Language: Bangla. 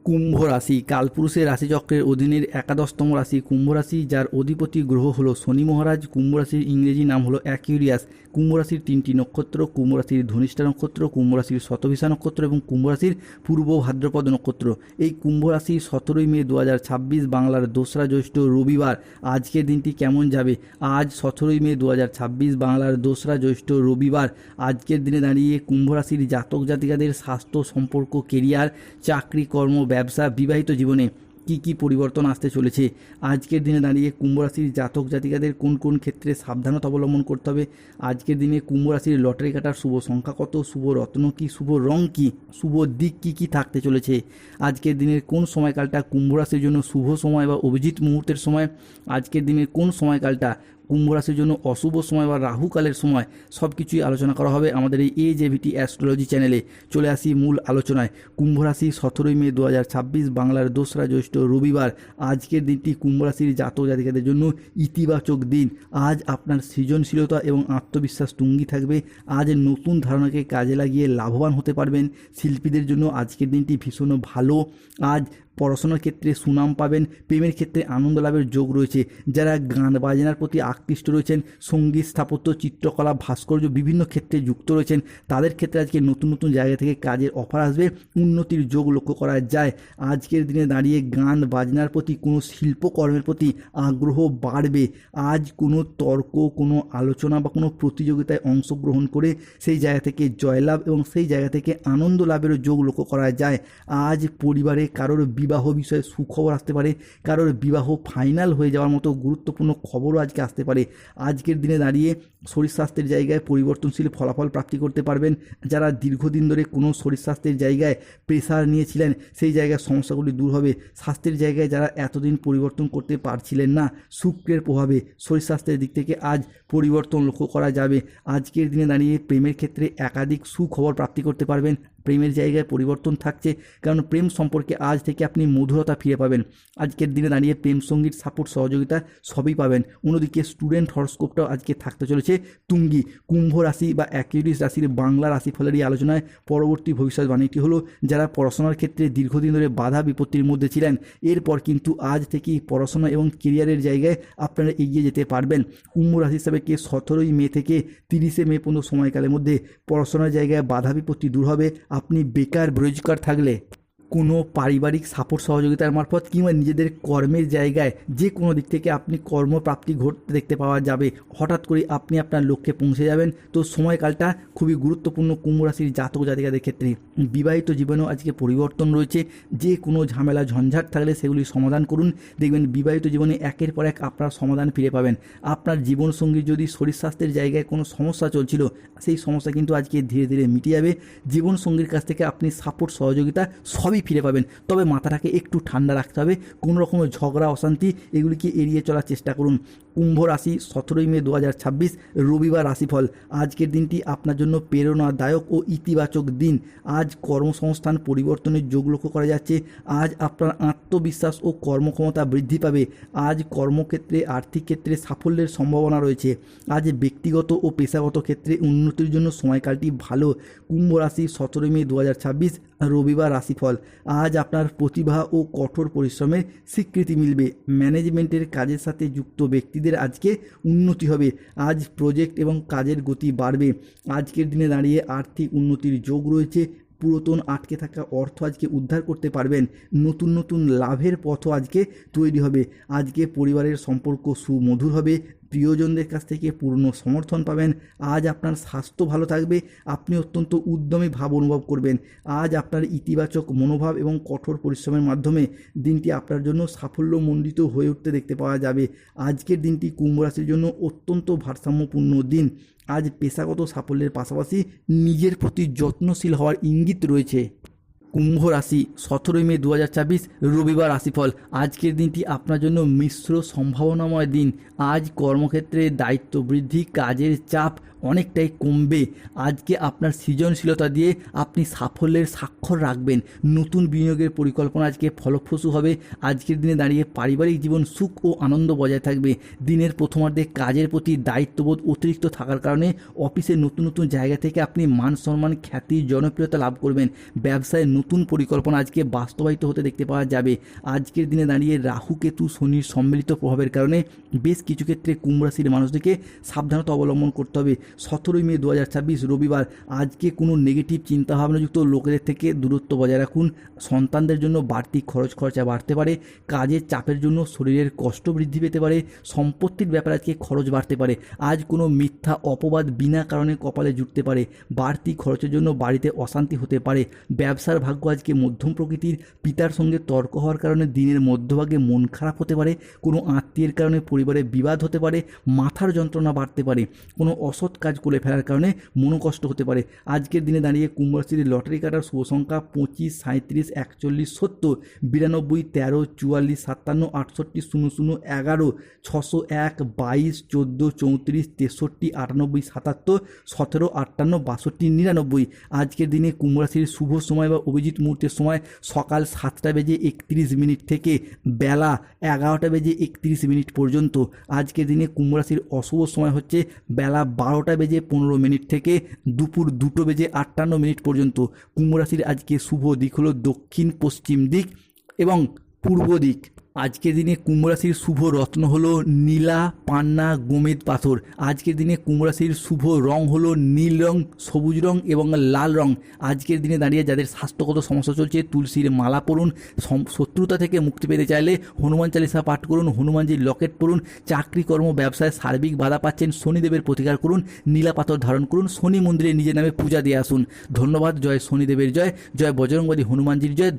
কুম্ভ রাশি কালপুরুষের রাশিচক্রের অধীনের একাদশতম রাশি কুম্ভ রাশি, যার অধিপতি গ্রহ হলো শনি মহারাজ। কুম্ভ রাশির ইংরেজি নাম হলো অ্যাকুয়ারিয়াস। কুম্ভ রাশির তিনটি নক্ষত্র: কুম্ভ রাশির ধনিষ্ঠা নক্ষত্র, কুম্ভ রাশির শতভিষা নক্ষত্র এবং কুম্ভ রাশির পূর্ব ভাদ্রপদ নক্ষত্র। এই কুম্ভ রাশি 17 মে 2026 বাংলার 2রা জ্যৈষ্ঠ রবিবার। আজকের দিনটি কেমন যাবে? আজ 17 মে 2026 বাংলার 2রা জ্যৈষ্ঠ রবিবার। আজকের দিনে দাঁড়িয়ে কুম্ভ রাশির জাতক জাতিকাদের স্বাস্থ্য, সম্পর্ক, কেরিয়ার, চাকরি, কর্ম, ব্যবসা, বিবাহিত জীবনে কি কি পরিবর্তন আসতে চলেছে? আজকের দিনে দাঁড়িয়ে কুম্ভ রাশির জাতক জাতিকাদের কোন কোন ক্ষেত্রে সাবধানতা অবলম্বন করতে হবে? আজকের দিনে কুম্ভ রাশির লটারি কাটার শুভ সংখ্যা কত? শুভ রত্ন কি? শুভ রং কি? শুভ দিক কি কি থাকতে চলেছে? আজকের দিনের কোন সময়কালটা কুম্ভ রাশির জন্য শুভ সময় বা অভিজিৎ মুহূর্তের সময়? আজকের দিনের কোন সময়কালটা কুম্ভ রাশির জন্য অশুভ সময় বা রাহুকালের সময়? সব কিছুই আলোচনা করা হবে আমাদের এই AJVT অ্যাস্ট্রোলজি চ্যানেলে। চলে আসি মূল আলোচনায়। কুম্ভ রাশি 17 মে 2026 বাংলার 2রা জ্যৈষ্ঠ রবিবার। আজকের দিনটি কুম্ভ রাশির জাতক জাতিকাদের জন্য ইতিবাচক দিন। আজ আপনার সৃজনশীলতা এবং আত্মবিশ্বাস তুঙ্গি থাকবে। আজ নতুন ধারণাকে কাজে লাগিয়ে লাভবান হতে পারবেন। শিল্পীদের জন্য আজকের দিনটি ভীষণ ভালো। আজ পড়াশোনার ক্ষেত্রে সুনাম পাবেন। প্রেমের ক্ষেত্রে আনন্দ লাভের যোগ রয়েছে। যারা গান বাজনার প্রতি আকৃষ্ট রয়েছেন, সঙ্গীত, স্থাপত্য, চিত্রকলা, ভাস্কর্য বিভিন্ন ক্ষেত্রে যুক্ত রয়েছেন, তাদের ক্ষেত্রে আজকে নতুন নতুন জায়গা থেকে কাজের অফার আসবে। উন্নতির যোগ লক্ষ্য করা যায়। আজকের দিনে দাঁড়িয়ে গান বাজনার প্রতি, কোনো শিল্পকর্মের প্রতি আগ্রহ বাড়বে। আজ কোনো তর্ক, কোনো আলোচনা বা কোনো প্রতিযোগিতায় অংশগ্রহণ করে সেই জায়গা থেকে জয়লাভ এবং সেই জায়গা থেকে আনন্দ লাভেরও যোগ লক্ষ্য করা যায়। আজ পরিবারে কারোর বিবাহ বিষয়ে সুখবর আসতে পারে। কারোর বিবাহ ফাইনাল হয়ে যাওয়ার মতো গুরুত্বপূর্ণ খবরও আজকে আসতে পারে। আজকের দিনে দাঁড়িয়ে শরীর স্বাস্থ্যের জায়গায় পরিবর্তনশীল ফলাফল প্রাপ্তি করতে পারবেন। যারা দীর্ঘদিন ধরে কোনো শরীর স্বাস্থ্যের জায়গায় প্রেসার নিয়েছিলেন, সেই জায়গায় সমস্যাগুলি দূর হবে। স্বাস্থ্যের জায়গায় যারা এতদিন পরিবর্তন করতে পারছিলেন না, শুক্রের প্রভাবে শরীর স্বাস্থ্যের দিক থেকে আজ পরিবর্তন লক্ষ্য করা যাবে। আজকের দিনে দাঁড়িয়ে প্রেমের ক্ষেত্রে একাধিক সুখবর প্রাপ্তি করতে পারবেন। প্রেমের জায়গায় পরিবর্তন থাকছে, কারণ প্রেম সম্পর্কে আজ থেকে আপনি মধুরতা ফিরে পাবেন। আজকের দিনে দাঁড়িয়ে প্রেম সঙ্গীত, সাপোর্ট, সহযোগিতা সবই পাবেন। অন্যদিকে স্টুডেন্ট হরস্কোপটাও আজকে থাকতে চলেছে তুঙ্গি। কুম্ভ রাশি বা অ্যাকুয়ারিয়াস রাশির বাংলা রাশিফলের এই আলোচনায় পরবর্তী ভবিষ্যৎবাণীটি হলো, যারা পড়াশোনার ক্ষেত্রে দীর্ঘদিন ধরে বাধা বিপত্তির মধ্যে ছিলেন, এরপর কিন্তু আজ থেকেই পড়াশোনা এবং কেরিয়ারের জায়গায় আপনারা এগিয়ে যেতে পারবেন। কুম্ভ রাশি হিসাবে 17 মে থেকে 30 মে পর্যন্ত সময়কালের মধ্যে পড়াশোনার জায়গায় বাধা বিপত্তি দূর হবে। আপনি বেকার, বেরোজগার থাকলে কোনো পারিবারিক সাপোর্ট সহযোগিতার মারফত কিংবা নিজেদের কর্মের জায়গায় যে কোনো দিক থেকে আপনি কর্মপ্রাপ্তি ঘটতে দেখতে পাওয়া যাবে। হঠাৎ করে আপনি আপনার লক্ষ্যে পৌঁছে যাবেন। তো সময়কালটা খুবই গুরুত্বপূর্ণ কুম্ভ রাশির জাতক জাতিকাদের ক্ষেত্রে। বিবাহিত জীবনেও আজকে পরিবর্তন রয়েছে। যে কোনো ঝামেলা ঝঞ্ঝাট থাকলে সেগুলি সমাধান করুন। দেখবেন বিবাহিত জীবনে একের পর এক আপনার সমাধান ফিরে পাবেন। আপনার জীবনসঙ্গীর যদি শরীর স্বাস্থ্যের জায়গায় কোনো সমস্যা চলছিল, সেই সমস্যা কিন্তু আজকে ধীরে ধীরে মিটে যাবে। জীবনসঙ্গীর কাছ থেকে আপনি সাপোর্ট, সহযোগিতা সবই ফিরে পাবেন। তবে মাথাটাকে একটু ঠান্ডা রাখতে হবে। কোনো রকমের ঝগড়া, অশান্তি এগুলিকে এড়িয়ে চলার চেষ্টা করুন। কুম্ভ রাশি 17 মে 2026 রবিবার রাশিফল। আজকের দিনটি আপনার জন্য প্রেরণাদায়ক ও ইতিবাচক দিন। আজ কর্মসংস্থান পরিবর্তনের যোগ লক্ষ্য করা যাচ্ছে। আজ আপনার আত্মবিশ্বাস ও কর্মক্ষমতা বৃদ্ধি পাবে। আজ কর্মক্ষেত্রে, আর্থিক ক্ষেত্রে সাফল্যের সম্ভাবনা রয়েছে। আজ ব্যক্তিগত ও পেশাগত ক্ষেত্রে উন্নতির জন্য সময়কালটি ভালো। কুম্ভ রাশি 17 মে 2026 রবিবার রাশিফল। আজ আপনার প্রতিভা ও কঠোর পরিশ্রমের স্বীকৃতি মিলবে। ম্যানেজমেন্টের কাজের সাথে যুক্ত ব্যক্তিদের আজকে উন্নতি হবে। আজ প্রজেক্ট এবং কাজের গতি বাড়বে। আজকের দিনে দাঁড়িয়ে আর্থিক উন্নতির যোগ রয়েছে। পুরাতন আটকে থাকা অর্থ আজকে উদ্ধার করতে পারবেন। নতুন নতুন লাভের পথও আজকে তৈরি হবে। আজকে পরিবারের সম্পর্ক সুমধুর হবে। প্রিয়জনদের কাছ থেকে পূর্ণ সমর্থন পাবেন। আজ আপনার স্বাস্থ্য ভালো থাকবে। আপনি অত্যন্ত উদ্যমী ভাব অনুভব করবেন। আজ আপনার ইতিবাচক মনোভাব এবং কঠোর পরিশ্রমের মাধ্যমে দিনটি আপনার জন্য সাফল্যমণ্ডিত হয়ে উঠতে দেখতে পাওয়া যাবে। আজকের দিনটি কুম্ভ রাশির জন্য অত্যন্ত ভারসাম্যপূর্ণ দিন। আজ পেশাগত সাফল্যের পাশাপাশি নিজের প্রতি যত্নশীল হওয়ার ইঙ্গিত রয়েছে। কুম্ভ রাশি 17 মে 2026 রবিবার রাশিফল। আজকের দিনটি আপনার জন্য মিশ্র সম্ভাবনাময় দিন। আজ কর্মক্ষেত্রে দায়িত্ব বৃদ্ধি, কাজের চাপ অনেকটাই কমবে। আজকে আপনার সৃজনশীলতা দিয়ে আপনি সাফল্যের স্বাক্ষর রাখবেন। নতুন বিনিয়োগের পরিকল্পনা আজকে ফলপ্রসূ হবে। আজকের দিনে দাঁড়িয়ে পারিবারিক জীবন সুখ ও আনন্দ বজায় থাকবে। দিনের প্রথমার্ধে কাজের প্রতি দায়িত্ববোধ অতিরিক্ত থাকার কারণে অফিসে নতুন নতুন জায়গা থেকে আপনি মান সম্মান, খ্যাতি, জনপ্রিয়তা লাভ করবেন। ব্যবসায় নতুন পরিকল্পনা আজকে বাস্তবায়িত হতে দেখতে পাওয়া যাবে। আজকের দিনে দাঁড়িয়ে রাহু, কেতু, শনির সম্মিলিত প্রভাবের কারণে বেশ কিছু ক্ষেত্রে কুম্ভ রাশির মানুষদেরকে সাবধানতা অবলম্বন করতে হবে। 17 মে 2026 রবিবার। আজকে কোনো নেগেটিভ চিন্তাভাবনাযুক্ত লোকেদের থেকে দূরত্ব বজায় রাখুন। সন্তানদের জন্য বাড়তি খরচা বাড়তে পারে। কাজের চাপের জন্য শরীরের কষ্ট বৃদ্ধি পেতে পারে। সম্পত্তির ব্যাপারে আজকে খরচ বাড়তে পারে। আজ কোনো মিথ্যা অপবাদ বিনা কারণে কপালে জুটতে পারে। বাড়তি খরচের জন্য বাড়িতে অশান্তি হতে পারে। ব্যবসার ভাগ্য আজকে মধ্যম প্রকৃতির। পিতার সঙ্গে তর্ক হওয়ার কারণে দিনের মধ্যভাগে মন খারাপ হতে পারে। কোনো আত্মীয়ের কারণে পরিবারে বিবাদ হতে পারে। মাথার যন্ত্রণা বাড়তে পারে। কোনো অসৎ কাজ করে ফেলার কারণে মনোকষ্ট হতে পারে। আজকের দিনে দাঁড়িয়ে কুম্ভ রাশির লটারি কাটার শুভ সংখ্যা 25, 37, 41, 70, 92, 13, 44, 57, 68, 00, 11, 601, 22, 14, 34, 63, 98, 77, 17, 58, 62, 99। আজকের দিনে কুম্ভ রাশির শুভ সময় বা অভিজিৎ মুহূর্তের সময় সকাল 7:31 থেকে বেলা 11:31 পর্যন্ত। আজকের দিনে কুম্ভ রাশির অশুভ সময় হচ্ছে বেলা 12:15 থেকে দুপুর 2:58 পর্যন্ত। কুম্ভ রাশির আজকে শুভ দিক হলো দক্ষিণ পশ্চিম দিক এবং পূর্ব দিক। আজকের দিনে কুম্ভ রাশির শুভ রত্ন হলো নীলা, পান্না, গোমেদ পাথর। আজকের দিনে কুম্ভ রাশির শুভ রং হলো নীল রং, সবুজ রং এবং লাল রং। আজকের দিনে দাঁড়িয়ে যাদের স্বাস্থ্যগত সমস্যা চলছে তুলসীর মালা পরুন। শত্রুতা থেকে মুক্তি পেতে চাইলে হনুমান চালিসা পাঠ করুন, হনুমানজির লকেট পরুন। চাকরি, কর্ম, ব্যবসায় সার্বিক বাধা পাচ্ছেন, শনিদেবের প্রতিকার করুন, নীলা পাথর ধারণ করুন, শনি মন্দিরে নিজের নামে পূজা দিয়ে আসুন। ধন্যবাদ। জয় শনিদেবের জয়, জয় বজরংবলী হনুমানজির জয়।